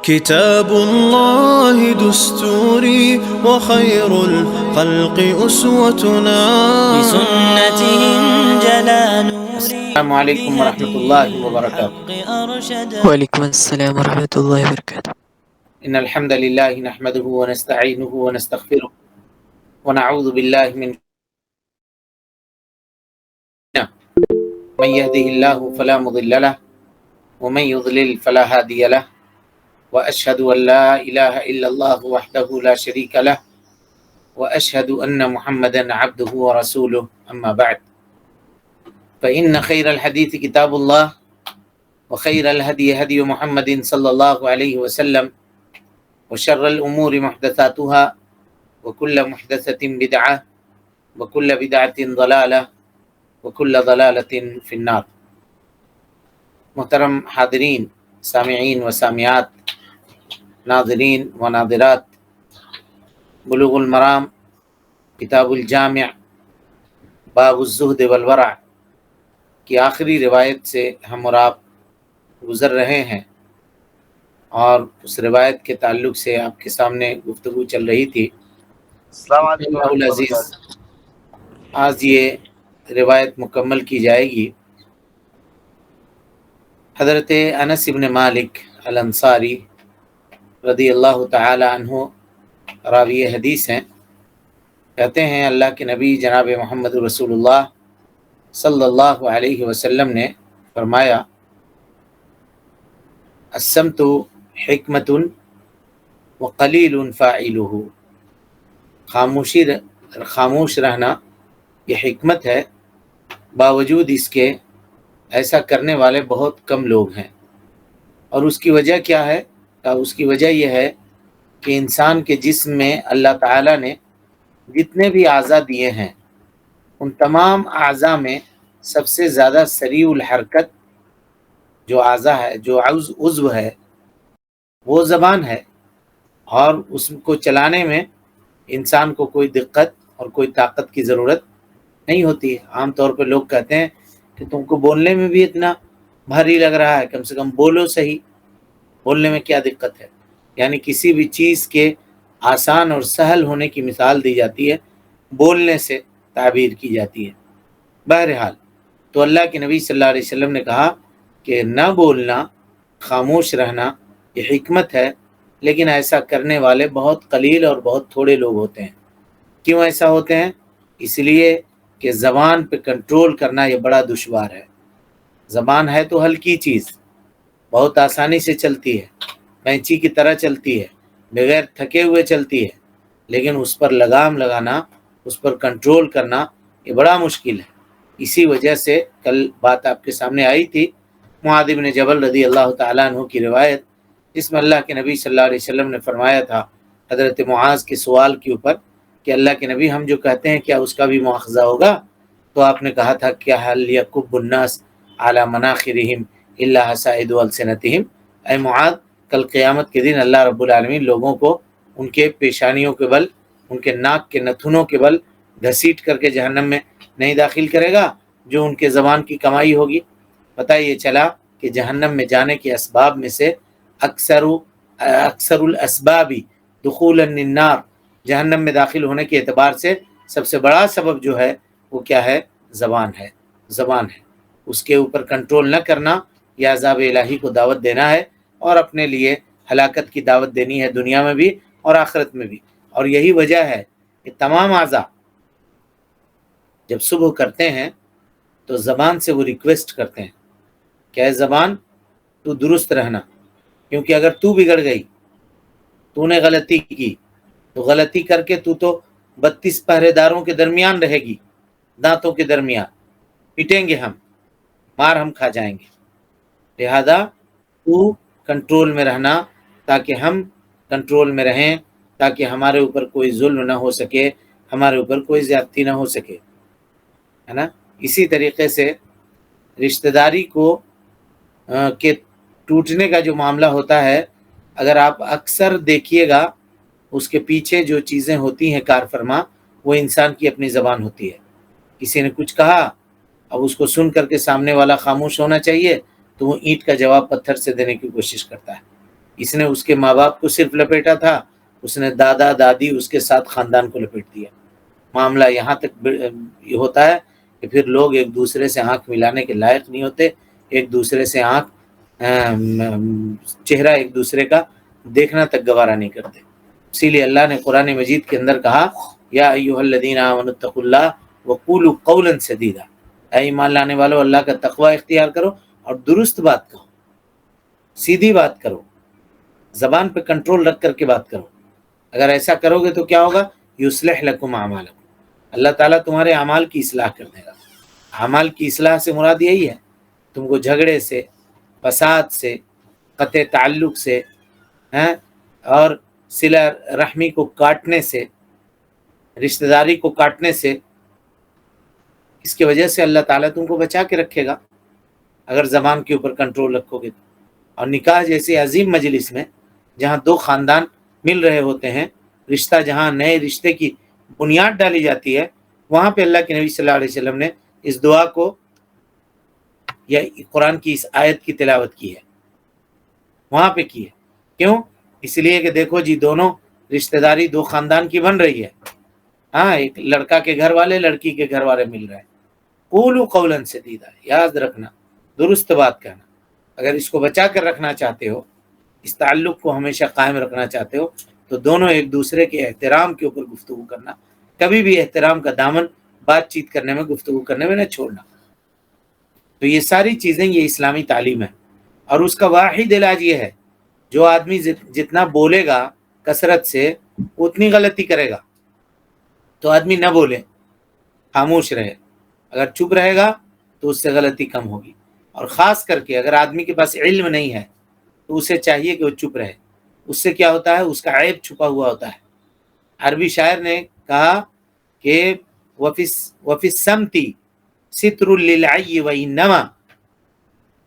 كتاب الله دستوري وخير الخلق أسوتنا بسنته انجلى نوري السلام علیکم ورحمۃ اللہ وبرکاتہ۔ وعلیکم السلام ورحمۃ اللہ وبرکاتہ۔ ان الحمد للہ نحمده ونستعینه ونستغفره ونعوذ باللہ من من يهده الله فلا مضل له ومن يضلل فلا هادي له واشهد ان لا اله الا الله وحده لا شريك له واشهد ان محمدا عبده ورسوله اما بعد فان خير الحديث كتاب الله وخير الهدي هدي محمد صلى الله عليه وسلم وشر الأمور محدثاتها وكل محدثة بدعة وكل بدعة ضلالة وكل ضلالة في النار۔ محترم حاضرین، سامعین و سامعات، ناظرین و ناظرات، بلوغ المرام کتاب الجامع باب الزہد والورع کی آخری روایت سے ہم اور آپ گزر رہے ہیں، اور اس روایت کے تعلق سے آپ کے سامنے گفتگو چل رہی تھی۔ السلام علیکم اللہ العزیز آج یہ روایت مکمل کی جائے گی۔ حضرت انس بن مالک الانصاری رضی اللہ تعالی عنہ راوی حدیث ہیں، کہتے ہیں اللہ کے نبی جناب محمد رسول اللہ صلی اللہ علیہ وسلم نے فرمایا، السمت حکمت وقلیل فاعلہ، خاموش رہنا یہ حکمت ہے، باوجود اس کے ایسا کرنے والے بہت کم لوگ ہیں۔ اور اس کی وجہ کیا ہے؟ اس کی وجہ یہ ہے کہ انسان کے جسم میں اللہ تعالیٰ نے جتنے بھی اعضاء دیے ہیں، ان تمام اعضاء میں سب سے زیادہ سریع الحرکت جو اعضاء ہے، جو عضو ہے، وہ زبان ہے، اور اس کو چلانے میں انسان کو کوئی دقت اور کوئی طاقت کی ضرورت نہیں ہوتی ہے۔ عام طور پہ لوگ کہتے ہیں کہ تم کو بولنے میں بھی اتنا بھاری لگ رہا ہے، کم سے کم بولو صحیح، بولنے میں کیا دقت ہے؟ یعنی کسی بھی چیز کے آسان اور سہل ہونے کی مثال دی جاتی ہے، بولنے سے تعبیر کی جاتی ہے۔ بہرحال تو اللہ کے نبی صلی اللہ علیہ وسلم نے کہا کہ نہ بولنا، خاموش رہنا یہ حکمت ہے، لیکن ایسا کرنے والے بہت قلیل اور بہت تھوڑے لوگ ہوتے ہیں۔ کیوں ایسا ہوتے ہیں؟ اس لیے کہ زبان پہ کنٹرول کرنا یہ بڑا دشوار ہے۔ زبان ہے تو ہلکی چیز، بہت آسانی سے چلتی ہے، کینچی کی طرح چلتی ہے، بغیر تھکے ہوئے چلتی ہے، لیکن اس پر لگام لگانا، اس پر کنٹرول کرنا یہ بڑا مشکل ہے۔ اسی وجہ سے کل بات آپ کے سامنے آئی تھی، معاذ بن جبل رضی اللہ تعالیٰ عنہ کی روایت، جس میں اللہ کے نبی صلی اللہ علیہ وسلم نے فرمایا تھا حضرت معاذ کے سوال کے اوپر کہ اللہ کے نبی ہم جو کہتے ہیں کیا اس کا بھی مواخذہ ہوگا؟ تو آپ نے کہا تھا کیا حل یکب الناس علی مناخرہم الا حصائد السنتہم، اے معاذ کل قیامت کے دن اللہ رب العالمین لوگوں کو ان کے پیشانیوں کے بل، ان کے ناک کے نتھنوں کے بل گھسیٹ کر کے جہنم میں نہیں داخل کرے گا جو ان کے زبان کی کمائی ہوگی۔ پتہ یہ چلا کہ جہنم میں جانے کے اسباب میں سے اکثر الاسباب دخولا النار، جہنم میں داخل ہونے کے اعتبار سے سب سے بڑا سبب جو ہے وہ کیا ہے؟ زبان ہے۔ زبان ہے، اس کے اوپر کنٹرول نہ کرنا یا عذاب الہی کو دعوت دینا ہے، اور اپنے لیے ہلاکت کی دعوت دینی ہے، دنیا میں بھی اور آخرت میں بھی۔ اور یہی وجہ ہے کہ تمام اعضاء جب صبح کرتے ہیں تو زبان سے وہ ریکویسٹ کرتے ہیں کہ اے زبان تو درست رہنا، کیونکہ اگر تو بگڑ گئی، تو نے غلطی کی، تو غلطی کر کے تو 32 پہرے داروں کے درمیان رہے گی، دانتوں کے درمیان پٹیں گے ہم، مار ہم کھا جائیں گے۔ لہذا تو کنٹرول میں رہنا تاکہ ہم کنٹرول میں رہیں، تاکہ ہمارے اوپر کوئی ظلم نہ ہو سکے، ہمارے اوپر کوئی زیادتی نہ ہو سکے، ہے نا؟ اسی طریقے سے رشتہ داری کو کے ٹوٹنے کا جو معاملہ ہوتا ہے، اگر آپ اکثر دیکھیے گا اس کے پیچھے جو چیزیں ہوتی ہیں کار فرما، وہ انسان کی اپنی زبان ہوتی ہے۔ کسی نے کچھ کہا، اب اس کو سن کر کے سامنے والا خاموش ہونا چاہیے، تو وہ اینٹ کا جواب پتھر سے دینے کی کوشش کرتا ہے۔ اس نے اس کے ماں باپ کو صرف لپیٹا تھا، اس نے دادا دادی اس کے ساتھ خاندان کو لپیٹ دیا۔ معاملہ یہاں تک یہ ہوتا ہے کہ پھر لوگ ایک دوسرے سے آنکھ ملانے کے لائق نہیں ہوتے، ایک دوسرے سے چہرہ ایک دوسرے کا دیکھنا تک گوارا نہیں کرتے۔ اسی لیے اللہ نے قرآن مجید کے اندر کہا یا ایھا الذین آمنوا اتقوا اللہ وقولوا قولا سدیدا، اے ایمان لانے والو اللہ کا تقوی اختیار کرو اور درست بات کہو، سیدھی بات کرو، زبان پہ کنٹرول رکھ کر کے بات کرو۔ اگر ایسا کرو گے تو کیا ہوگا؟ یصلح لکم اعمالکم، اللہ تعالیٰ تمہارے اعمال کی اصلاح کر دے گا۔ اعمال کی اصلاح سے مراد یہی ہے تم کو جھگڑے سے، فساد سے، قطع تعلق سے اور صلہ رحمی کو کاٹنے سے، رشتہ داری کو کاٹنے سے، اس کی وجہ سے اللہ تعالیٰ تم کو بچا کے رکھے گا اگر زبان کے اوپر کنٹرول رکھو گے۔ اور نکاح جیسی عظیم مجلس میں جہاں دو خاندان مل رہے ہوتے ہیں، رشتہ جہاں نئے رشتے کی بنیاد ڈالی جاتی ہے، وہاں پہ اللہ کے نبی صلی اللہ علیہ وسلم نے اس دعا کو یا قرآن کی اس آیت کی تلاوت کی ہے، وہاں پہ کی ہے۔ کیوں؟ اس لیے کہ دیکھو جی دونوں رشتہ داری دو خاندان کی بن رہی ہے، ایک لڑکا کے گھر والے لڑکی کے گھر والے مل رہے ہیں۔ قولوا قولا سدیدا، یاد رکھنا درست بات کہنا۔ اگر اس کو بچا کر رکھنا چاہتے ہو، اس تعلق کو ہمیشہ قائم رکھنا چاہتے ہو، تو دونوں ایک دوسرے کے احترام کے اوپر گفتگو کرنا، کبھی بھی احترام کا دامن بات چیت کرنے میں، گفتگو کرنے میں نہ چھوڑنا۔ تو یہ ساری چیزیں یہ اسلامی تعلیم ہے، اور اس کا واحد علاج یہ ہے جو آدمی جتنا بولے گا کثرت سے اتنی غلطی کرے گا، تو آدمی نہ بولے، خاموش رہے۔ اگر چپ رہے گا تو اس سے غلطی کم ہوگی، اور خاص کر کے اگر آدمی کے پاس علم نہیں ہے تو اسے چاہیے کہ وہ چپ رہے۔ اس سے کیا ہوتا ہے؟ اس کا عیب چھپا ہوا ہوتا ہے۔ عربی شاعر نے کہا کہ وَفِي السَّمْتِ سِتْرٌ لِلْعَيِّ وَإِنَّمَا،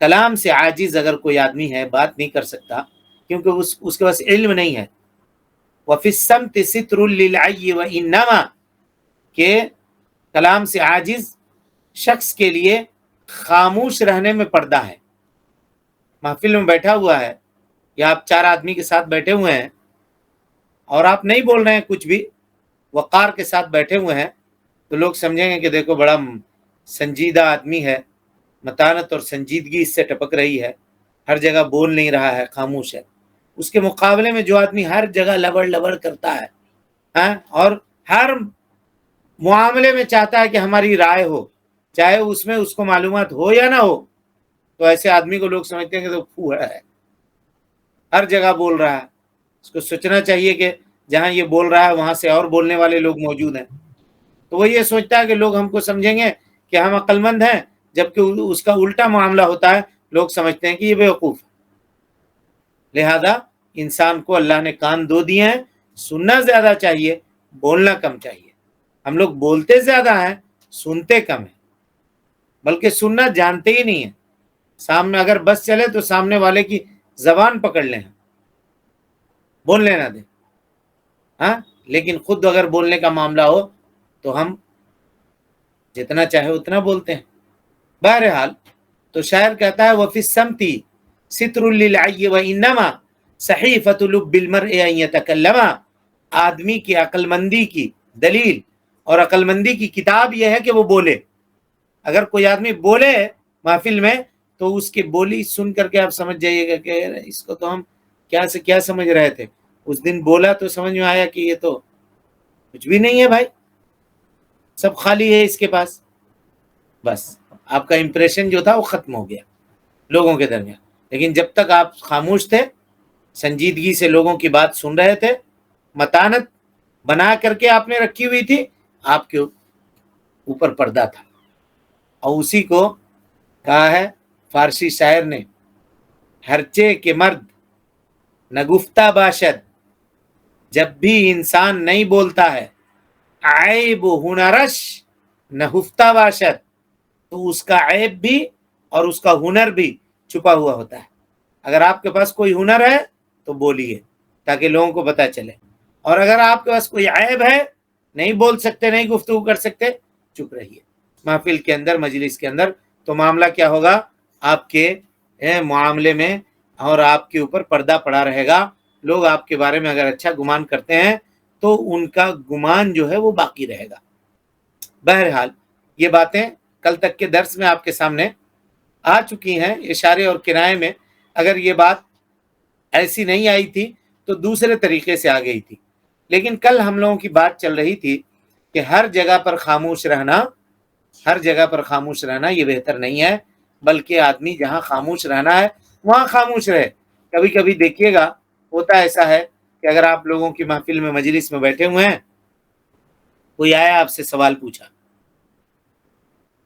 کلام سے عاجز اگر کوئی آدمی ہے، بات نہیں کر سکتا کیونکہ اس کے پاس علم نہیں ہے۔ وَفِي السَّمْتِ سِتْرٌ لِلْعَيِّ وَإِنَّمَا، کہ کلام سے عاجز شخص کے لیے خاموش رہنے میں پردہ ہے۔ محفل میں بیٹھا ہوا ہے یا آپ چار آدمی کے ساتھ بیٹھے ہوئے ہیں اور آپ نہیں بول رہے ہیں کچھ بھی، وقار کے ساتھ بیٹھے ہوئے ہیں، تو لوگ سمجھیں گے کہ دیکھو بڑا سنجیدہ آدمی ہے، متانت اور سنجیدگی اس سے ٹپک رہی ہے، ہر جگہ بول نہیں رہا ہے، خاموش ہے۔ اس کے مقابلے میں جو آدمی ہر جگہ لبڑ لبڑ کرتا ہے اور ہر معاملے میں چاہتا ہے کہ ہماری رائے ہو، چاہے اس میں اس کو معلومات ہو یا نہ ہو، تو ایسے آدمی کو لوگ سمجھتے ہیں کہ تو پھوڑا ہے، ہر جگہ بول رہا ہے۔ اس کو سوچنا چاہیے کہ جہاں یہ بول رہا ہے وہاں سے اور بولنے والے لوگ موجود ہیں، تو وہ یہ سوچتا ہے کہ لوگ ہم کو سمجھیں گے کہ ہم عقل مند ہیں، جبکہ اس کا الٹا معاملہ ہوتا ہے، لوگ سمجھتے ہیں کہ یہ بیوقوف ہے۔ لہذا انسان کو اللہ نے کان دو دیے ہیں، سننا زیادہ چاہیے، بولنا کم چاہیے۔ ہم لوگ بولتے زیادہ ہیں، سنتے کم ہیں، بلکہ سننا جانتے ہی نہیں ہیں۔ سامنے اگر بس چلے تو سامنے والے کی زبان پکڑ لیں، بول لینا دیں، لیکن خود اگر بولنے کا معاملہ ہو تو ہم جتنا چاہے اتنا بولتے ہیں۔ بہرحال تو شاعر کہتا ہے وَفِي السَّمْتِ سِتْرٌ لِلْعَيِّ وَإِنَّمَا صَحِيفَةُ لُبِّ الْمَرْءِ أَن يَتَكَلَّمَ، آدمی کی عقل مندی کی دلیل اور عقل مندی کی کتاب یہ ہے کہ وہ بولے۔ اگر کوئی آدمی بولے محفل میں تو اس کی بولی سن کر کے آپ سمجھ جائیے گا کہ اس کو تو ہم کیا سے کیا سمجھ رہے تھے، اس دن بولا تو سمجھ میں آیا کہ یہ تو کچھ بھی نہیں ہے بھائی، سب خالی ہے اس کے پاس۔ بس آپ کا امپریشن جو تھا وہ ختم ہو گیا لوگوں کے درمیان۔ لیکن جب تک آپ خاموش تھے، سنجیدگی سے لوگوں کی بات سن رہے تھے، متانت بنا کر کے آپ نے رکھی ہوئی تھی، آپ کے اوپر پردہ تھا۔ اور اسی کو کہا ہے فارسی شاعر نے، ہرچے کے مرد نگفتہ باشد، جب بھی انسان نہیں بولتا ہے، عیب ہنرش نہفتہ باشد، تو اس کا عیب بھی اور اس کا ہنر بھی چھپا ہوا ہوتا ہے۔ اگر آپ کے پاس کوئی ہنر ہے تو بولیے تاکہ لوگوں کو پتہ چلے، اور اگر آپ کے پاس کوئی عیب ہے، نہیں بول سکتے، نہیں گفتگو کر سکتے، چپ رہیے محفل کے اندر، مجلس کے اندر، تو معاملہ کیا ہوگا؟ آپ کے معاملے میں اور آپ کے اوپر پردہ پڑا رہے گا. لوگ آپ کے بارے میں اگر اچھا گمان کرتے ہیں تو ان کا گمان جو ہے وہ باقی رہے گا. بہرحال یہ باتیں کل تک کے درس میں آپ کے سامنے آ چکی ہیں اشارے اور کنایے میں. اگر یہ بات ایسی نہیں آئی تھی تو دوسرے طریقے سے آ گئی تھی. لیکن کل ہم لوگوں کی بات چل رہی تھی کہ ہر جگہ پر خاموش رہنا، ہر جگہ پر خاموش رہنا یہ بہتر نہیں ہے، بلکہ آدمی جہاں خاموش رہنا ہے وہاں خاموش رہے. کبھی کبھی دیکھیے گا ہوتا ایسا ہے کہ اگر آپ لوگوں کی محفل میں مجلس میں بیٹھے ہوئے ہیں، کوئی آیا آپ سے سوال پوچھا،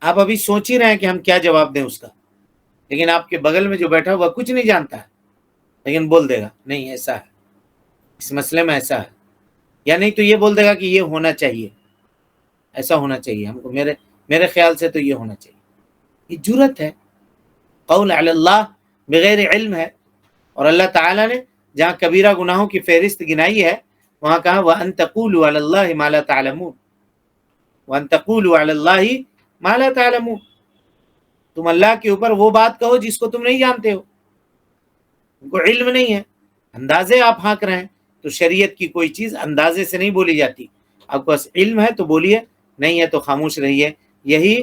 آپ ابھی سوچ ہی رہے ہیں کہ ہم کیا جواب دیں اس کا، لیکن آپ کے بغل میں جو بیٹھا ہوا کچھ نہیں جانتا ہے لیکن بول دے گا نہیں ایسا ہے، اس مسئلے میں ایسا ہے، یا نہیں تو یہ بول دے گا کہ یہ ہونا چاہیے، ایسا ہونا چاہیے ہم کو، میرے خیال سے تو یہ ہونا چاہیے. یہ جرت ہے، قول علی اللہ بغیر علم ہے. اور اللہ تعالیٰ نے جہاں کبیرہ گناہوں کی فہرست گنائی ہے وہاں کہا وَأَن تَقُولُوا عَلَى اللَّهِ مَا لَا تَعْلَمُونَ، وَأَن تَقُولُوا عَلَى اللَّهِ مَا لَا تَعْلَمُونَ. تم اللہ کے اوپر وہ بات کہو جس کو تم نہیں جانتے ہو، تم کو علم نہیں ہے، اندازے آپ ہانک رہے ہیں. تو شریعت کی کوئی چیز اندازے سے نہیں بولی جاتی. آپ کو بس علم ہے تو بولیے، نہیں ہے تو خاموش رہیے. یہی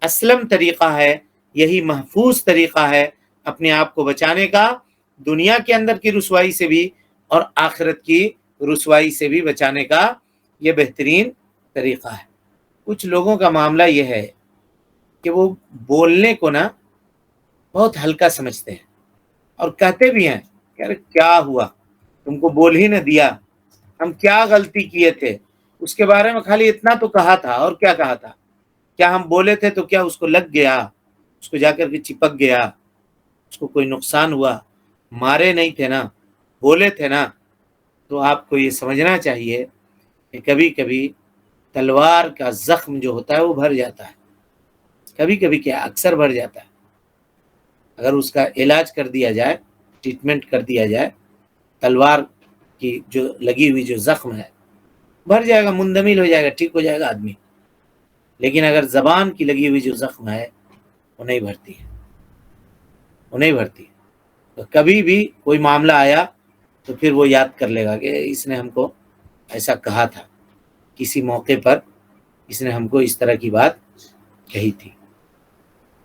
اسلم طریقہ ہے، یہی محفوظ طریقہ ہے اپنے آپ کو بچانے کا، دنیا کے اندر کی رسوائی سے بھی اور آخرت کی رسوائی سے بھی بچانے کا یہ بہترین طریقہ ہے. کچھ لوگوں کا معاملہ یہ ہے کہ وہ بولنے کو نا بہت ہلکا سمجھتے ہیں اور کہتے بھی ہیں کہ ارے کیا ہوا، تم کو بول ہی نہ دیا، ہم کیا غلطی کیے تھے، اس کے بارے میں خالی اتنا تو کہا تھا. اور کیا کہا تھا؟ کیا ہم بولے تھے تو کیا اس کو لگ گیا، اس کو جا کر کے چپک گیا، اس کو کوئی نقصان ہوا؟ مارے نہیں تھے نا، بولے تھے نا. تو آپ کو یہ سمجھنا چاہیے کہ کبھی کبھی تلوار کا زخم جو ہوتا ہے وہ بھر جاتا ہے، کبھی کبھی کیا اکثر بھر جاتا ہے. اگر اس کا علاج کر دیا جائے، ٹریٹمنٹ کر دیا جائے، تلوار کی جو لگی ہوئی جو زخم ہے بھر جائے گا، مندمل ہو جائے گا، ٹھیک ہو جائے گا آدمی. لیکن اگر زبان کی لگی ہوئی جو زخم ہے وہ نہیں بھرتی ہے، وہ نہیں بھرتی. تو کبھی بھی کوئی معاملہ آیا تو پھر وہ یاد کر لے گا کہ اس نے ہم کو ایسا کہا تھا، کسی موقع پر اس نے ہم کو اس طرح کی بات کہی تھی.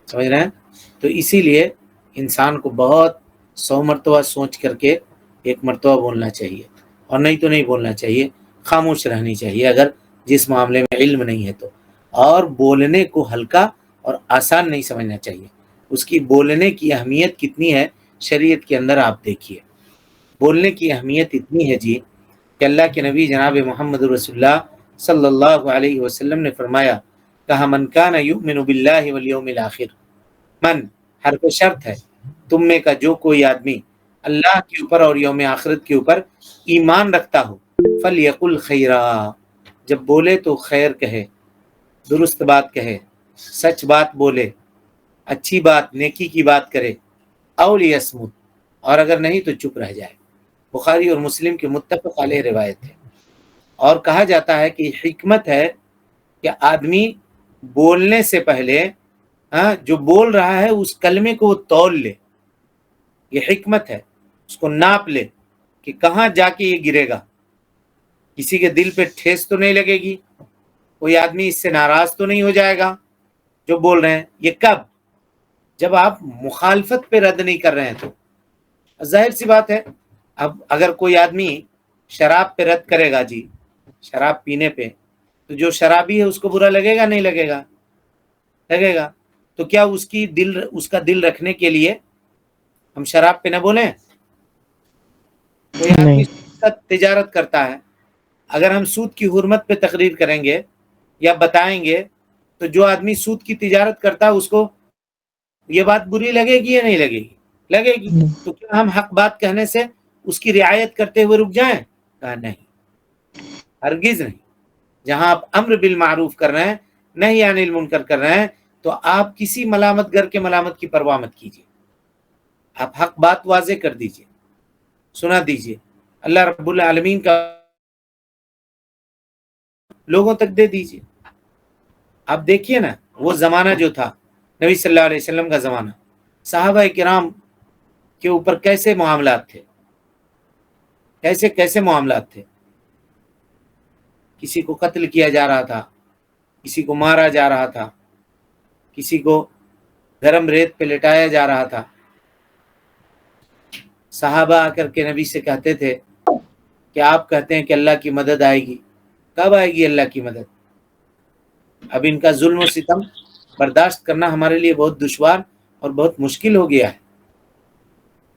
سمجھ رہے ہیں؟ تو اسی لیے انسان کو بہت 100 مرتبہ سوچ کر کے ایک مرتبہ بولنا چاہیے، اور نہیں تو نہیں بولنا چاہیے، خاموش رہنی چاہیے اگر جس معاملے میں علم نہیں ہے تو. اور بولنے کو ہلکا اور آسان نہیں سمجھنا چاہیے. اس کی بولنے کی اہمیت کتنی ہے شریعت کے اندر آپ دیکھیے. بولنے کی اہمیت اتنی ہے جی کہ اللہ کے نبی جناب محمد رسول اللہ صلی اللہ علیہ وسلم نے فرمایا، کہا من کان یؤمن باللہ والیوم الاخر، من حرف شرط ہے، تم میں کا جو کوئی آدمی اللہ کے اوپر اور یوم آخرت کے اوپر ایمان رکھتا ہو، فلیقل خیرا، جب بولے تو خیر کہے، درست بات کہے، سچ بات بولے، اچھی بات نیکی کی بات کرے، او لیصمت، اور اگر نہیں تو چپ رہ جائے. بخاری اور مسلم کی متفق علیہ روایت ہے. اور کہا جاتا ہے کہ حکمت ہے کہ آدمی بولنے سے پہلے جو بول رہا ہے اس کلمے کو وہ تول لے. یہ حکمت ہے، اس کو ناپ لے کہ کہاں جا کے یہ گرے گا، کسی کے دل پہ ٹھیس تو نہیں لگے گی، کوئی آدمی اس سے ناراض تو نہیں ہو جائے گا جو بول رہے ہیں. یہ کب؟ جب آپ مخالفت پہ رد نہیں کر رہے ہیں. تو ظاہر سی بات ہے، اب اگر کوئی آدمی شراب پہ رد کرے گا جی، شراب پینے پہ، تو جو شرابی ہے اس کو برا لگے گا نہیں لگے گا؟ لگے گا. تو کیا اس کا دل رکھنے کے لیے ہم شراب پہ نہ بولیں؟ کوئی آدمی نہیں. سود کا تجارت کرتا ہے، اگر ہم سود کی حرمت پہ تقریر کریں گے یا بتائیں گے تو جو آدمی سود کی تجارت کرتا ہے اس کو یہ بات بری لگے گی یا نہیں لگے گی؟ لگے گی. تو کیا ہم حق بات کہنے سے اس کی رعایت کرتے ہوئے رک جائیں؟ کہا نہیں، ہرگز نہیں. جہاں آپ امر بالمعروف کر رہے ہیں، نہی عن المنکر کر رہے ہیں، تو آپ کسی ملامت گر کے ملامت کی پرواہ مت کیجیے. آپ حق بات واضح کر دیجیے، سنا دیجیے، اللہ رب العالمین کا لوگوں تک دے دیجیے. آپ دیکھیے نا وہ زمانہ جو تھا نبی صلی اللہ علیہ وسلم کا زمانہ، صحابہ کرام کے اوپر کیسے معاملات تھے، کیسے کیسے معاملات تھے. کسی کو قتل کیا جا رہا تھا، کسی کو مارا جا رہا تھا، کسی کو گرم ریت پہ لٹایا جا رہا تھا. صحابہ آ کر کے نبی سے کہتے تھے کہ آپ کہتے ہیں کہ اللہ کی مدد آئے گی، کب آئے گی اللہ کی مدد؟ اب ان کا ظلم و ستم برداشت کرنا ہمارے لیے بہت دشوار اور بہت مشکل ہو گیا ہے.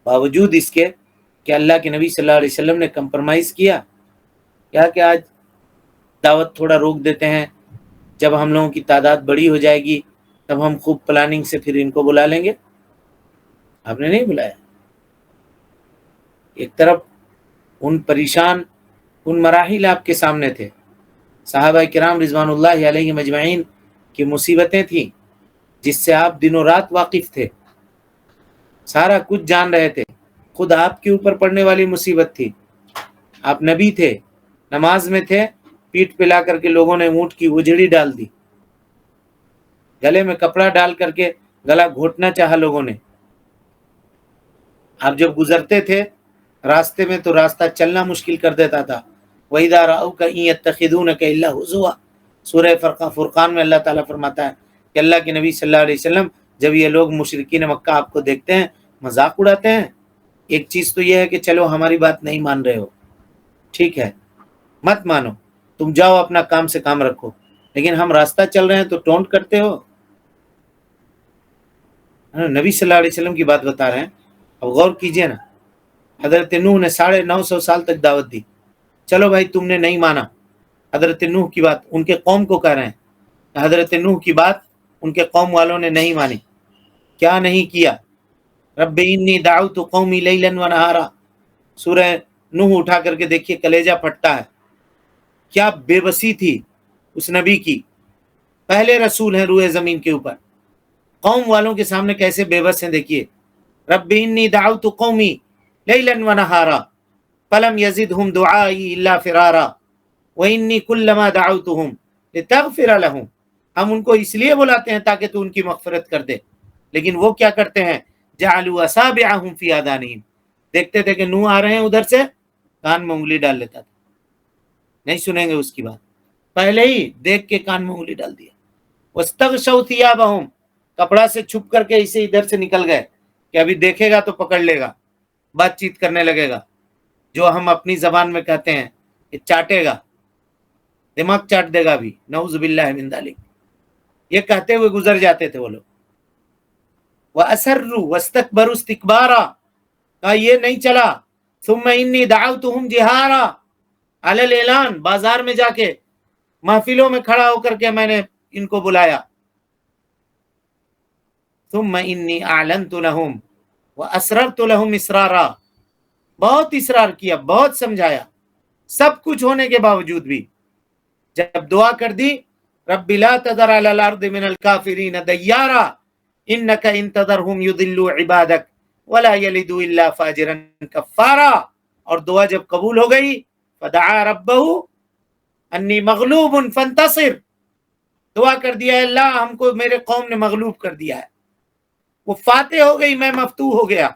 باوجود اس کے کہ اللہ کے نبی صلی اللہ علیہ وسلم نے کمپرمائز کیا کیا کہ آج دعوت تھوڑا روک دیتے ہیں، جب ہم لوگوں کی تعداد بڑی ہو جائے گی تب ہم خوب پلاننگ سے پھر ان کو بلا لیں گے. آپ نے نہیں بلایا. ایک طرف ان پریشان ان مراحل آپ کے سامنے تھے، صحابہ کرام رضوان اللہ علیہ مجمعین کی مصیبتیں تھیں جس سے آپ دن و رات واقف تھے، سارا کچھ جان رہے تھے. خود آپ کے اوپر پڑنے والی مصیبت تھی. آپ نبی تھے، نماز میں تھے، پیٹ پہ لا کر کے لوگوں نے اونٹ کی اجڑی ڈال دی، گلے میں کپڑا ڈال کر کے گلا گھوٹنا چاہا لوگوں نے. آپ جب گزرتے تھے راستے میں تو راستہ چلنا مشکل کر دیتا تھا. وَإِذَا رَأَوْكَ إِن يَتَّخِذُونَكَ إِلَّا هُزُوًا، سورہ فرقان میں اللہ تعالیٰ فرماتا ہے کہ اللہ کے نبی صلی اللہ علیہ وسلم جب یہ لوگ مشرکین مکہ آپ کو دیکھتے ہیں مذاق اڑاتے ہیں. ایک چیز تو یہ ہے کہ چلو ہماری بات نہیں مان رہے ہو، ٹھیک ہے مت مانو، تم جاؤ اپنا کام سے کام رکھو، لیکن ہم راستہ چل رہے ہیں تو ٹونٹ کرتے ہو. نبی صلی اللہ علیہ وسلم کی بات بتا رہے ہیں. اب غور کیجئے نا، حضرت نوح نے 950 سال تک دعوت دی، چلو بھائی تم نے نہیں مانا حضرت نوح کی بات، ان کے قوم کو کہہ رہے ہیں حضرت نوح کی بات ان کے قوم والوں نے نہیں مانی. کیا نہیں کیا؟ رب انی دعوت قومی لیلا ونہارا، سورہ نوح اٹھا کر کے دیکھیے، کلیجہ پھٹتا ہے. کیا بے بسی تھی اس نبی کی، پہلے رسول ہیں روئے زمین کے اوپر، قوم والوں کے سامنے کیسے بے بس ہیں. دیکھیے رب انی دعوت قومی لیلا ونہارا فلم یزدہم دعائی الا فرارا وانی کلما دعوتہم لتغفر لہم. ہم ان کو اس لیے بلاتے ہیں تاکہ تو ان کی مغفرت کر دے، لیکن وہ کیا کرتے ہیں؟ جعلوا اصابعہم فی آذانہم، دیکھتے تھے کہ نوح آ رہے ہیں ادھر سے، کان میں انگلی ڈال لیتا تھا، نہیں سنیں گے اس کی بات، پہلے ہی دیکھ کے کان میں انگلی ڈال دیا. واستغشوا ثیابہم، کپڑا سے چھپ کر کے اسے ادھر سے نکل گئے کہ ابھی دیکھے گا تو پکڑ لے گا، بات چیت کرنے لگے گا، جو ہم اپنی زبان میں کہتے ہیں کہ چاٹے گا، دماغ چاٹ دے گا بھی، نعوذ باللہ من ذالک. یہ کہتے ہوئے گزر جاتے تھے وہ لوگ. وَأَسَرُّوا وَاسْتَكْبَرُوا اسْتِكْبَارًا، کہا یہ نہیں چلا. ثُمَّ إِنِّي دَعَوْتُهُمْ جِهَارًا، عَلَى الْإِعْلَانِ، بازار میں جا کے محفلوں میں کھڑا ہو کر کے میں نے ان کو بلایا. ثُمَّ إِنِّي أَعْلَنْتُ لَهُمْ وَأَسْرَرْتُ لَهُمْ إِسْرَارًا، بہت اصرار کیا، بہت سمجھایا، سب کچھ ہونے کے باوجود بھی جب دعا کر دی رب لا تذر علی الارض من الکافرین دیارا انک ان تذرهم یضلوا عبادک ولا یلدوا الا فاجرا کفارا، اور دعا جب قبول ہو گئی فدعا ربہ انی مغلوب فانتصر، دعا کر دیا ہے اللہ ہم کو میرے قوم نے مغلوب کر دیا ہے، وہ فاتح ہو گئی، میں مفتوح ہو گیا،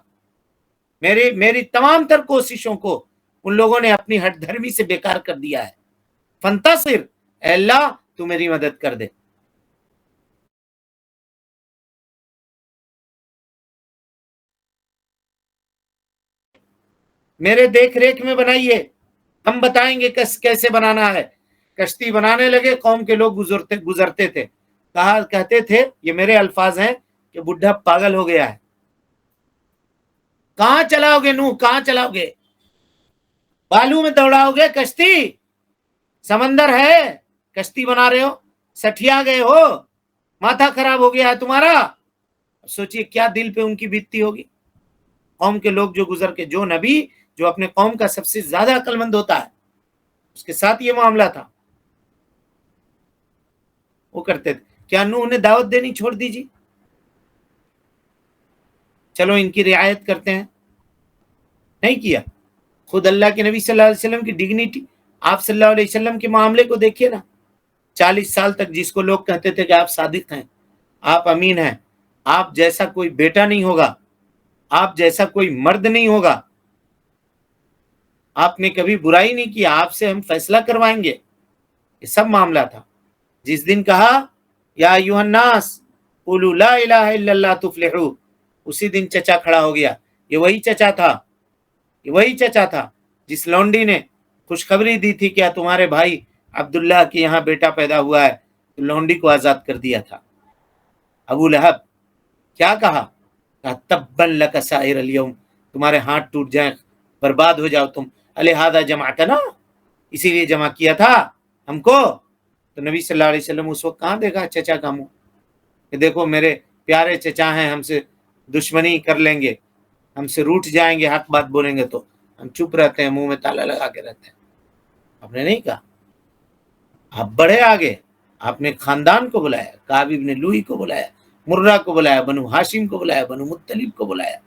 میری تمام تر کوششوں کو ان لوگوں نے اپنی ہٹ دھرمی سے بیکار کر دیا ہے. فانتصر، اے اللہ تو میری مدد کر دے. میرے دیکھ ریکھ میں بنائیے، ہم بتائیں گے کیسے بنانا ہے. کشتی بنانے لگے، قوم کے لوگ گزرتے تھے، کہتے تھے، یہ میرے الفاظ ہیں کہ بڈھا پاگل ہو گیا ہے، کہاں چلاؤ گے نوح، کہاں چلاؤ گے، بالو میں دوڑاؤ گے کشتی، سمندر ہے کشتی بنا رہے ہو، سٹھیا گئے ہو، ماتھا خراب ہو گیا ہے تمہارا. سوچئے کیا دل پہ ان کی بیتتی ہوگی. قوم کے لوگ جو گزر کے، جو نبی جو اپنے قوم کا سب سے زیادہ عقل مند ہوتا ہے اس کے ساتھ یہ معاملہ تھا، وہ کرتے تھے. کیا نوح نے دعوت دینی چھوڑ دی جی؟ چلو ان کی رعایت کرتے ہیں، نہیں کیا. خود اللہ کے نبی صلی اللہ علیہ وسلم کی ڈگنیٹی، آپ صلی اللہ علیہ وسلم کے معاملے کو دیکھیے نا. 40 سال تک جس کو لوگ کہتے تھے کہ آپ صادق ہیں، آپ امین ہیں، آپ جیسا کوئی بیٹا نہیں ہوگا، آپ جیسا کوئی مرد نہیں ہوگا، آپ نے کبھی برائی نہیں کیا، آپ سے ہم فیصلہ کروائیں گے. یہ سب معاملہ تھا. جس دن کہا یا ایھا الناس قولوا لا الہ الا اللہ تفلحوا، اسی دن چچا کھڑا ہو گیا. یہ وہی چچا تھا جس لونڈی نے خوشخبری دی تھی کیا تمہارے بھائی عبداللہ کے یہاں بیٹا پیدا ہوا ہے، تو لونڈی کو آزاد کر دیا تھا. ابو لہب کیا کہا تبا لک سائر الیوم، تمہارے ہاتھ ٹوٹ جائیں، برباد ہو جاؤ تم. الہذا جمعتنا، اسی لیے جمع کیا تھا ہم کو. تو نبی صلی اللہ علیہ وسلم اس وقت کہاں دیکھا چچا کا منہ کہ دیکھو میرے پیارے چچا ہیں، ہم سے دشمنی کر لیں گے، ہم سے روٹ جائیں گے، حق بات بولیں گے تو ہم چپ رہتے ہیں، منہ میں تالا لگا کے رہتے ہیں. آپ نے نہیں کہا، آپ بڑھے آگے. آپ نے خاندان کو بلایا، کعب ابن لوئی کو بلایا، مرہ کو بلایا، بنو ہاشم کو بلایا، بنو مطلب کو بلایا،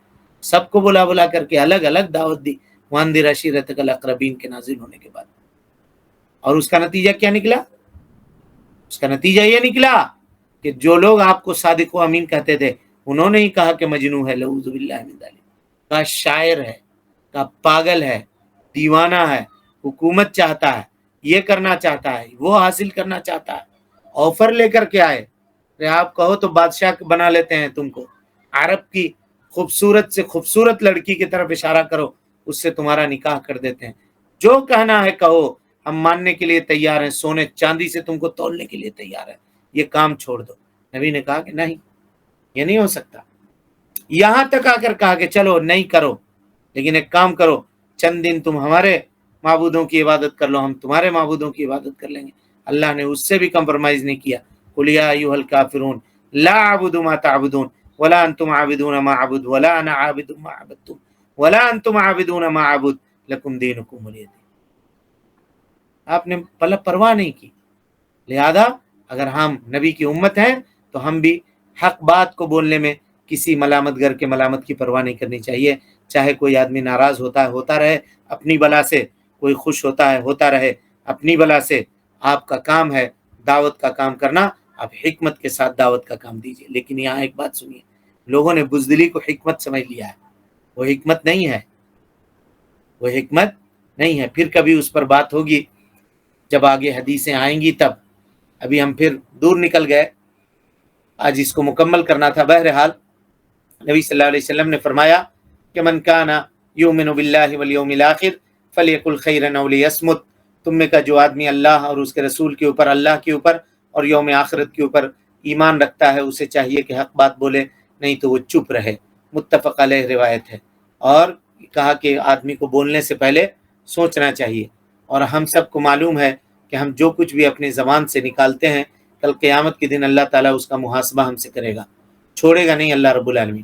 سب کو بلا کر کے الگ الگ دعوت دی. وانذر عشیرتک الاقربین کے نازل ہونے کے بعد. اور اس کا نتیجہ کیا نکلا؟ اس کا نتیجہ یہ نکلا کہ جو لوگ آپ کو صادق و امین کہتے تھے، انہوں نے ہی کہا کہ مجنون ہے، لعوذ باللہ من ذلک، کہا شاعر ہے، کہا پاگل ہے، دیوانہ ہے، حکومت چاہتا ہے، یہ کرنا چاہتا ہے، وہ حاصل کرنا چاہتا ہے. آفر لے کر کے آئے کہ آپ کہو تو بادشاہ بنا لیتے ہیں تم کو، عرب کی خوبصورت سے خوبصورت لڑکی کی طرف اشارہ کرو، اس سے تمہارا نکاح کر دیتے ہیں، جو کہنا ہے کہو، ہم ماننے کے لیے تیار ہیں، سونے چاندی سے تم کو تولنے کے لیے تیار ہیں، یہ کام چھوڑ دو. نبی نے کہا کہ نہیں، یہ نہیں ہو سکتا. یہاں تک آ کر کہا کہ چلو نہیں کرو، لیکن ایک کام کرو، چند دن تم ہمارے معبودوں کی عبادت کر لو، ہم تمہارے معبودوں کی عبادت کر لیں گے. اللہ نے اس سے بھی کمپرومائز نہیں کیا. قل یا ایھا الکافرون لا اعبد ما تعبدون ولا انتم عابدون ما اعبد ولا انا عابد ما عبدتم ولا انتم عابدون ما اعبد لکم دینکم ولی دین. آپ نے پرواہ نہیں کی. لہذا اگر ہم نبی کی امت ہیں تو ہم بھی حق بات کو بولنے میں کسی ملامت گر کے ملامت کی پرواہ نہیں کرنی چاہیے. چاہے کوئی آدمی ناراض ہوتا رہے اپنی بلا سے، کوئی خوش ہوتا رہے اپنی بلا سے. آپ کا کام ہے دعوت کا کام کرنا، آپ حکمت کے ساتھ دعوت کا کام دیجیے. لیکن یہاں ایک بات سنیے، لوگوں نے بزدلی کو حکمت سمجھ لیا ہے. وہ حکمت نہیں ہے، وہ حکمت نہیں ہے. پھر کبھی اس پر بات ہوگی جب آگے حدیثیں آئیں گی تب. ابھی ہم پھر دور نکل گئے، آج اس کو مکمل کرنا تھا. بہرحال نبی صلی اللہ علیہ وسلم نے فرمایا کہ من کان یؤمن باللہ والیوم الآخر فلیقل خیرا او لیصمت. تم میں کا جو آدمی اللہ اور اس کے رسول کے اوپر، اللہ کے اوپر اور یوم آخرت کے اوپر ایمان رکھتا ہے، اسے چاہیے کہ حق بات بولے، نہیں تو وہ چپ رہے. متفق علیہ روایت ہے. اور کہا کہ آدمی کو بولنے سے پہلے سوچنا چاہیے. اور ہم سب کو معلوم ہے کہ ہم جو کچھ بھی اپنی زبان سے نکالتے ہیں، کل قیامت کے دن اللہ تعالیٰ اس کا محاسبہ ہم سے کرے گا. چھوڑے گا نہیں اللہ رب العالمین،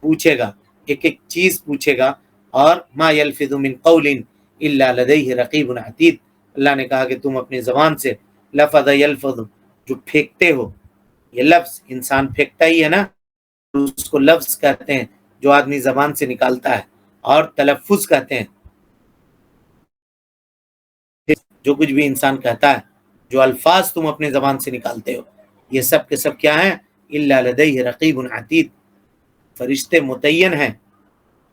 پوچھے گا، ایک ایک چیز پوچھے گا. اور ما یلفظ من قول الا لدیہ رقیب عتید. اللہ نے کہا کہ تم اپنی زبان سے لفظ یلفظ، جو پھینکتے ہو، یہ لفظ انسان پھینکتا ہی ہے نا، اس کو لفظ کہتے ہیں جو آدمی زبان سے نکالتا ہے. اور تلفظ کہتے ہیں جو کچھ بھی انسان کہتا ہے، جو الفاظ تم اپنے زبان سے نکالتے ہو، یہ سب کے سب کیا ہیں؟ الا لدیہ رقیب عتید، فرشتے متعین ہیں،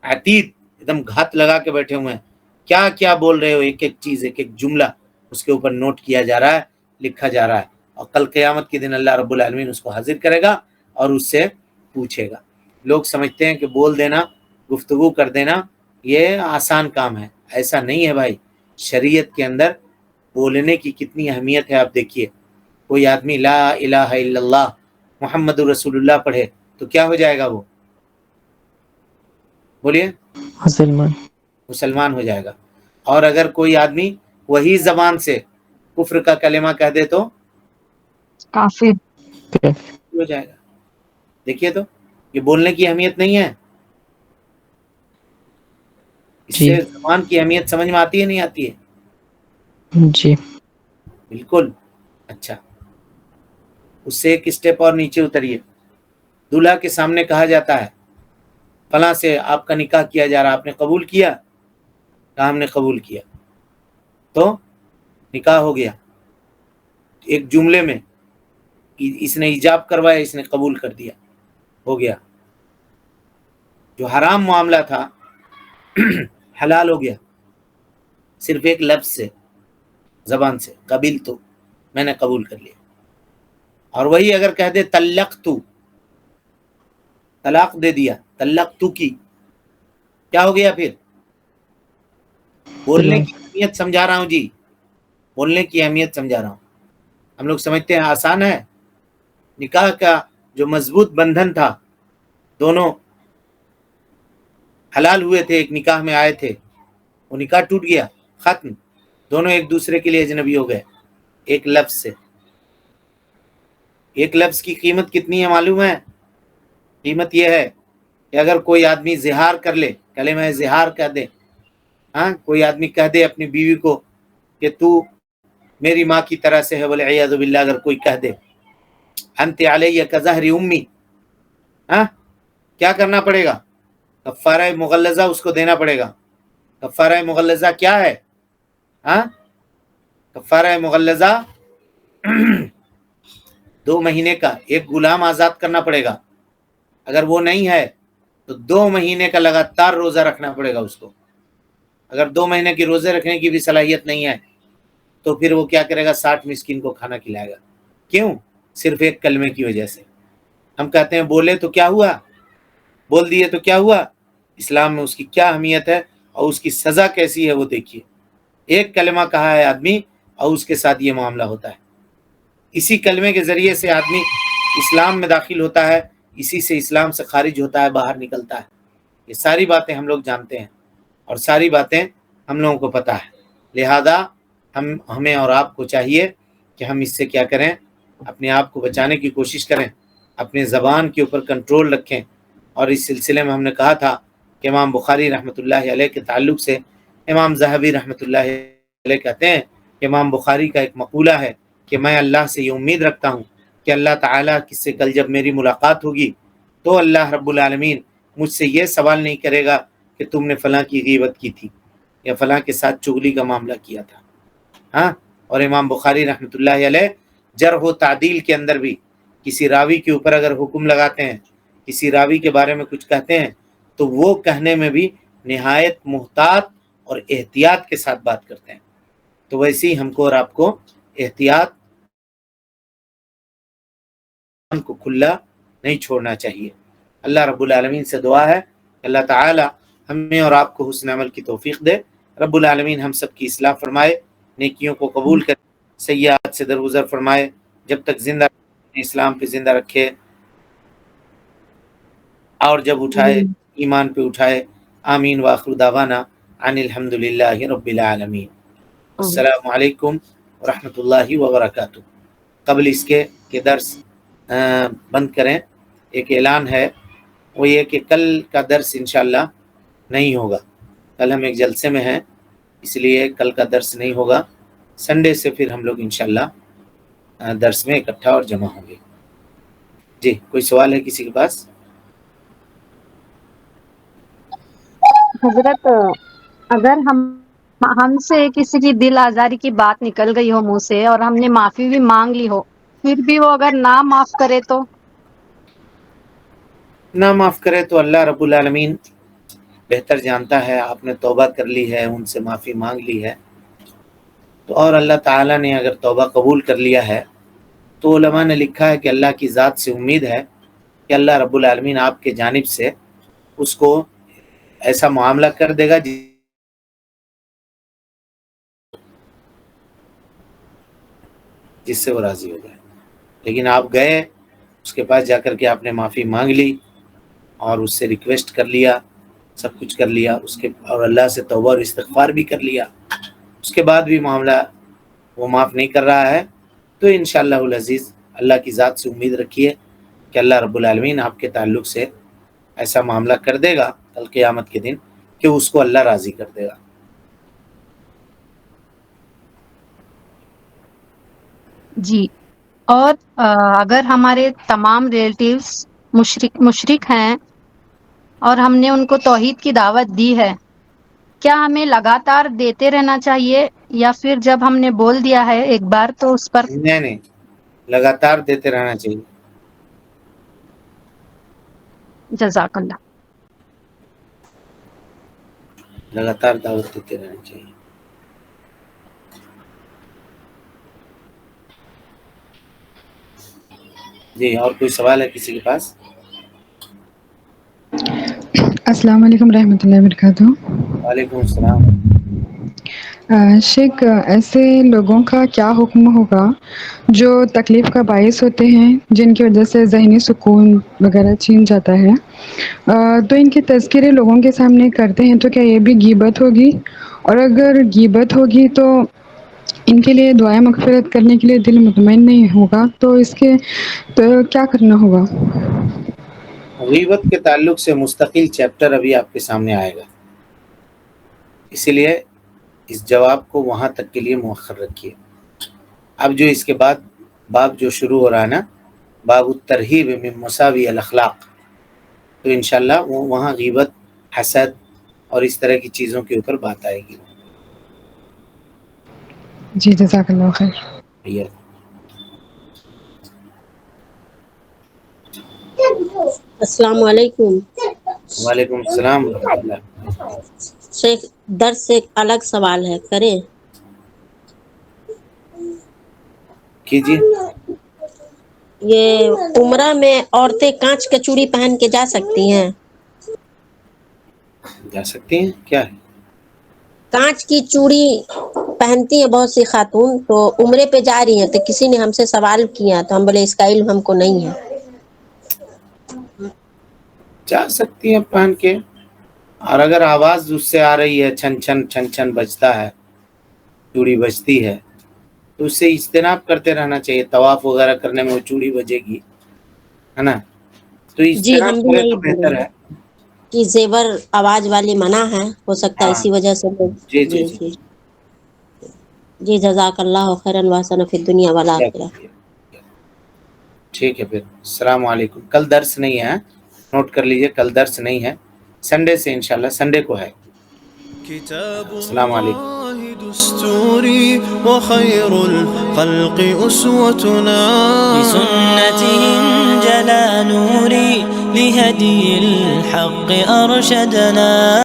عتید ایک دم گھات لگا کے بیٹھے ہوئے ہیں. کیا کیا بول رہے ہو، ایک ایک چیز، ایک ایک جملہ اس کے اوپر نوٹ کیا جا رہا ہے، لکھا جا رہا ہے. اور کل قیامت کے دن اللہ رب العالمین اس کو حاضر کرے گا اور اس سے پوچھے گا. لوگ سمجھتے ہیں کہ بول دینا، گفتگو کر دینا یہ آسان کام ہے. ایسا نہیں ہے بھائی. شریعت کے اندر بولنے کی کتنی اہمیت ہے آپ دیکھیے. کوئی آدمی لا الہ الا اللہ محمد رسول اللہ پڑھے تو کیا ہو جائے گا؟ وہ بولیے، مسلمان ہو جائے گا. اور اگر کوئی آدمی وہی زبان سے کفر کا کلمہ کہہ دے تو کافر ہو جائے گا. دیکھیے تو یہ بولنے کی اہمیت نہیں ہے. اس جی سے زبان کی اہمیت سمجھ میں آتی ہے نہیں آتی ہے؟ جی بالکل. اچھا، اس سے ایک اسٹیپ اور نیچے اتریے. دولہا کے سامنے کہا جاتا ہے فلاں سے آپ کا نکاح کیا جا رہا، آپ نے قبول کیا؟ کہا ہم نے قبول کیا. تو نکاح ہو گیا ایک جملے میں، اس نے ایجاب کروایا، اس نے قبول کر دیا، ہو گیا. جو حرام معاملہ تھا حلال ہو گیا صرف ایک لفظ سے، زبان سے، قبیل تو میں نے قبول کر لیا. اور وہی اگر کہہ دے طلقتو، طلاق دے دیا، طلقتو کی، کیا ہو گیا؟ پھر بولنے کی اہمیت سمجھا رہا ہوں جی، بولنے کی اہمیت سمجھا رہا ہوں. ہم لوگ سمجھتے ہیں آسان ہے. نکاح کا جو مضبوط بندھن تھا، دونوں حلال ہوئے تھے، ایک نکاح میں آئے تھے، وہ نکاح ٹوٹ گیا، ختم. دونوں ایک دوسرے کے لیے اجنبی ہو گئے ایک لفظ سے. ایک لفظ کی قیمت کتنی ہے معلوم ہے؟ قیمت یہ ہے کہ اگر کوئی آدمی زہار کر لے، کلمہ زہار کہہ دے، ہاں، کوئی آدمی کہہ دے اپنی بیوی کو کہ تو میری ماں کی طرح سے ہے، والعیاذ باللہ، اگر کوئی کہہ دے انت علیہ کظہر امی، ہاں، کیا کرنا پڑے گا؟ کفارہ مغلظہ اس کو دینا پڑے گا. کفارہ مغلظہ کیا ہے؟ ہاں، کفارہ مغلظہ 2 مہینے کا ایک غلام آزاد کرنا پڑے گا. اگر وہ نہیں ہے تو 2 مہینے کا لگاتار روزہ رکھنا پڑے گا اس کو. اگر 2 مہینے کی روزے رکھنے کی بھی صلاحیت نہیں ہے تو پھر وہ کیا کرے گا؟ 60 مسکین کو کھانا کھلائے گا. کیوں؟ صرف ایک کلمے کی وجہ سے. ہم کہتے ہیں بولے تو کیا ہوا، بول دیے تو کیا ہوا. اسلام میں اس کی کیا اہمیت ہے اور اس کی سزا کیسی ہے وہ دیکھیے. ایک کلمہ کہا ہے آدمی اور اس کے ساتھ یہ معاملہ ہوتا ہے. اسی کلمے کے ذریعے سے آدمی اسلام میں داخل ہوتا ہے، اسی سے اسلام سے خارج ہوتا ہے، باہر نکلتا ہے. یہ ساری باتیں ہم لوگ جانتے ہیں اور ساری باتیں ہم لوگوں کو پتہ ہے. لہذا ہمیں اور آپ کو چاہیے کہ ہم اس سے کیا کریں؟ اپنے آپ کو بچانے کی کوشش کریں، اپنے زبان کے اوپر کنٹرول رکھیں. اور اس سلسلے میں ہم نے کہا تھا کہ امام بخاری رحمۃ اللہ علیہ کے تعلق سے امام ذہبی رحمۃ اللہ علیہ کہتے ہیں کہ امام بخاری کا ایک مقولہ ہے کہ میں اللہ سے یہ امید رکھتا ہوں کہ اللہ تعالیٰ کس سے کل جب میری ملاقات ہوگی تو اللہ رب العالمین مجھ سے یہ سوال نہیں کرے گا کہ تم نے فلاں کی غیبت کی تھی یا فلاں کے ساتھ چغلی کا معاملہ کیا تھا. ہاں، اور امام بخاری رحمۃ اللہ علیہ جرح و تعدیل کے اندر بھی کسی راوی کے اوپر اگر حکم لگاتے ہیں، کسی راوی کے بارے میں کچھ کہتے ہیں تو وہ کہنے میں بھی نہایت محتاط اور احتیاط کے ساتھ بات کرتے ہیں. تو ویسے ہی ہم کو اور آپ کو احتیاط کو کھلا نہیں چھوڑنا چاہیے. اللہ رب العالمین سے دعا ہے کہ اللہ تعالی ہمیں اور آپ کو حسن عمل کی توفیق دے. رب العالمین ہم سب کی اصلاح فرمائے، نیکیوں کو قبول کرے، سیئات سے درگزر فرمائے، جب تک زندہ اسلام پہ زندہ رکھے اور جب اٹھائے ایمان پہ اٹھائے. آمین وآخر دعوانا ان الحمد للہ رب العالمین. السلام علیکم ورحمۃ اللہ وبرکاتہ. قبل اس کے درس بند کریں، ایک اعلان ہے، وہ یہ کہ کل کا درس انشاءاللہ نہیں ہوگا. کل ہم ایک جلسے میں ہیں، اس لیے کل کا درس نہیں ہوگا. سنڈے سے پھر ہم لوگ انشاءاللہ درس میں اکٹھا اور جمع ہوں گے. جی، کوئی سوال ہے کسی کے پاس؟ حضرت، اگر ہم سے کسی کی دل آزاری کی بات نکل گئی ہو منہ سے اور ہم نے معافی بھی مانگ لی ہو، پھر بھی وہ اگر نہ معاف کرے تو؟ نہ معاف کرے تو اللہ رب العالمین بہتر جانتا ہے. آپ نے توبہ کر لی ہے، ان سے معافی مانگ لی ہے تو، اور اللہ تعالیٰ نے اگر توبہ قبول کر لیا ہے تو علماء نے لکھا ہے کہ اللہ کی ذات سے امید ہے کہ اللہ رب العالمین آپ کے جانب سے اس کو ایسا معاملہ کر دے گا جس سے وہ راضی ہو جائے. لیکن آپ گئے اس کے پاس جا کر کے آپ نے معافی مانگ لی اور اس سے ریکویسٹ کر لیا، سب کچھ کر لیا اس کے، اور اللہ سے توبہ اور استغفار بھی کر لیا، اس کے بعد بھی معاملہ وہ معاف نہیں کر رہا ہے تو انشاءاللہ العزیز اللہ کی ذات سے امید رکھیے کہ اللہ رب العالمین آپ کے تعلق سے ایسا معاملہ کر دے گا کل قیامت کے دن کہ اس کو اللہ راضی کر دے گا. جی. اور اگر ہمارے تمام ریلیٹیوز مشرک ہیں اور ہم نے ان کو توحید کی دعوت دی ہے، کیا ہمیں لگاتار دیتے رہنا چاہیے یا پھر جب ہم نے بول دیا ہے ایک بار تو اس پر؟ نہیں، لگاتار دیتے رہنا چاہیے. جزاک اللہ. لگاتار دعوت دیتے رہنا چاہیے. جی اور کوئی سوال ہے کسی کے پاس؟ السلام علیکم رحمۃ اللہ وبرکاتہ. وعلیکم السلام. شیخ، ایسے لوگوں کا کیا حکم ہوگا جو تکلیف کا باعث ہوتے ہیں، جن کی وجہ سے ذہنی سکون وغیرہ چھین جاتا ہے، تو ان کے تذکرے لوگوں کے سامنے کرتے ہیں، تو کیا یہ بھی غیبت ہوگی؟ اور اگر غیبت ہوگی تو ان کے لیے دعائیں مغفرت کرنے کے لیے دل مطمئن نہیں ہوگا، تو اس کے تو کیا کرنا ہوگا؟ غیبت کے تعلق سے مستقل چیپٹر ابھی آپ کے سامنے آئے گا، اسی لیے اس جواب کو وہاں تک کے لیے مؤخر رکھیے. اب جو اس کے بعد باب جو شروع ہو رہا ہے نا، باب الترہیب من مساوی الاخلاق، تو انشاءاللہ وہاں غیبت، حسد اور اس طرح کی چیزوں کے اوپر بات آئے گی. جی جزاک اللہ خیر. یہ السلام علیکم. وعلیکم السلام ورحمۃ اللہ. شیخ، درس سے ایک الگ سوال ہے، کریں؟ کیجیے. یہ عمرہ میں عورتیں کانچ کا چوڑی پہن کے جا سکتی ہیں؟ جا سکتے ہیں، کیا ہے؟ کانچ کی چوڑی پہنتی ہیں بہت سی خاتون، تو عمرے پہ جا رہی ہیں، تو کسی نے ہم سے سوال کیا تو ہم بولے اس کا علم ہم کو نہیں ہے. جا سکتی ہیں پہن کے، اور اگر آواز اس سے آ رہی ہے، چھن چھن چھن چھن بجتا ہے، چوڑی بجتی ہے، تو اس سے اجتناب کرتے رہنا چاہیے. طواف وغیرہ کرنے میں وہ چوڑی بجے گی، ہے نا، تو جی ہم اجتناب بھی کرے یہی تو بولے بہتر ہے. کہ زیور آواز والی منع ہے، ہو سکتا ہے ہاں اسی وجہ سے لوگ. جی جی جی جی. جی جی جزاک اللہ خیرا وحسن فی الدنیا والآخرہ. ٹھیک ہے پھر. السلام علیکم. کل درس نہیں ہے، نوٹ کر لیجئے، کل درس نہیں ہے، سنڈے سے انشاءاللہ، سنڈے کو ہے. كتاب السلام علیکم. الله دستوري وخير الخلق أسوتنا، بسنتهم جلا نوري لهدي الحق أرشدنا.